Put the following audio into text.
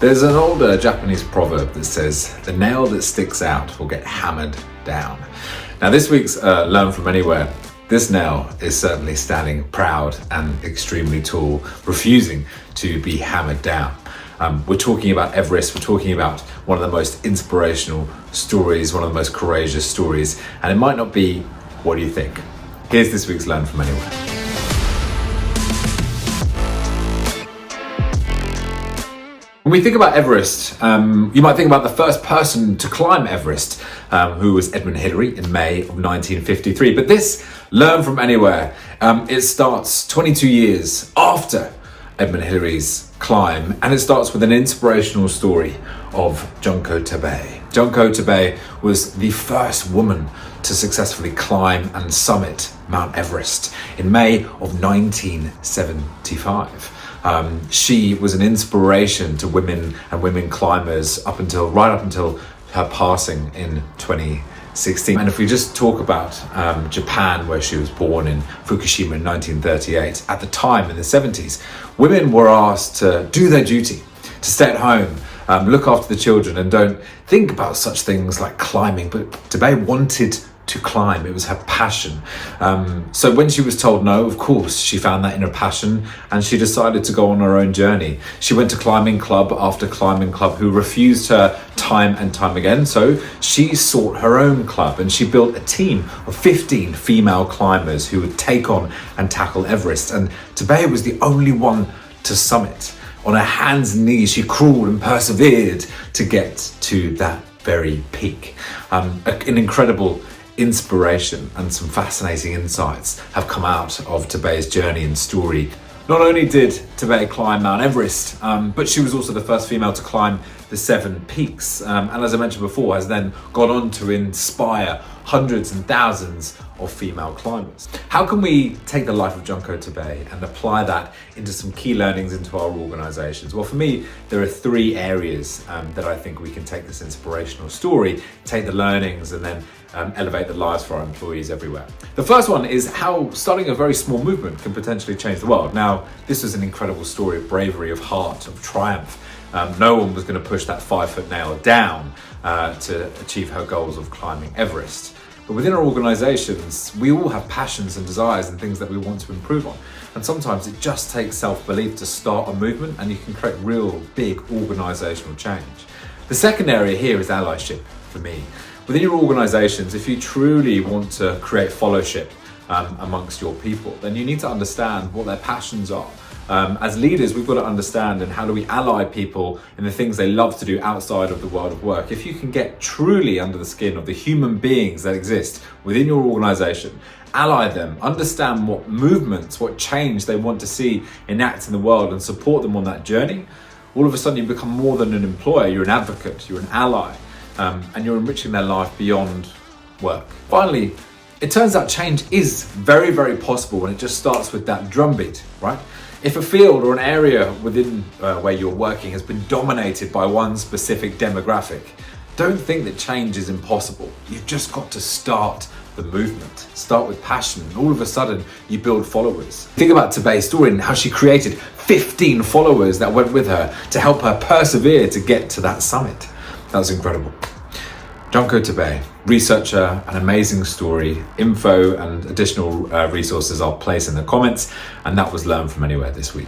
There's an older Japanese proverb that says, the nail that sticks out will get hammered down. Now this week's Learn From Anywhere, this nail is certainly standing proud and extremely tall, refusing to be hammered down. We're talking about Everest, we're talking about one of the most inspirational stories, one of the most courageous stories, and it might not be what do you think. Here's this week's Learn From Anywhere. When we think about Everest, you might think about the first person to climb Everest, who was Edmund Hillary in May of 1953. But this Learn From Anywhere, it starts 22 years after Edmund Hillary's climb, and it starts with an inspirational story of Junko Tabei. Junko Tabei was the first woman to successfully climb and summit Mount Everest in May of 1975. She was an inspiration to women and women climbers right up until her passing in 2016. And if we just talk about Japan, where she was born in Fukushima in 1938, at the time in the 70s, women were asked to do their duty, to stay at home, look after the children, and don't think about such things like climbing. But Tabei wanted to climb. It was her passion. So when she was told no, of course, she found that inner passion and she decided to go on her own journey. She went to climbing club after climbing club who refused her time and time again. So she sought her own club and she built a team of 15 female climbers who would take on and tackle Everest. And Tabei was the only one to summit. On her hands and knees, she crawled and persevered to get to that very peak. An incredible inspiration and some fascinating insights have come out of Tabei's journey and story. Not only did Tabei climb Mount Everest, but she was also the first female to climb the 7 peaks. And as I mentioned before, has then gone on to inspire hundreds and thousands of female climbers. How can we take the life of Junko Tabei and apply that into some key learnings into our organizations? Well, for me, there are 3 areas that I think we can take this inspirational story, take the learnings, and then elevate the lives for our employees everywhere. The first one is how starting a very small movement can potentially change the world. Now, this was an incredible story of bravery, of heart, of triumph. No one was going to push that 5-foot nail down to achieve her goals of climbing Everest. But within our organizations, we all have passions and desires and things that we want to improve on. And sometimes it just takes self-belief to start a movement and you can create real big organizational change. The second area here is allyship for me. Within your organizations, if you truly want to create fellowship amongst your people, then you need to understand what their passions are. As leaders, we've got to understand and how do we ally people in the things they love to do outside of the world of work. If you can get truly under the skin of the human beings that exist within your organization, ally them, understand what movements, what change they want to see enact in the world and support them on that journey, all of a sudden you become more than an employer, you're an advocate, you're an ally, and you're enriching their life beyond work. Finally, it turns out change is very, very possible when it just starts with that drumbeat, right? If a field or an area within where you're working has been dominated by one specific demographic, don't think that change is impossible. You've just got to start the movement. Start with passion, and all of a sudden you build followers. Think about Tabei's story and how she created 15 followers that went with her to help her persevere to get to that summit. That was incredible. Junko Tabei, researcher, an amazing story. Info and additional resources I'll place in the comments. And that was Learn From Anywhere this week.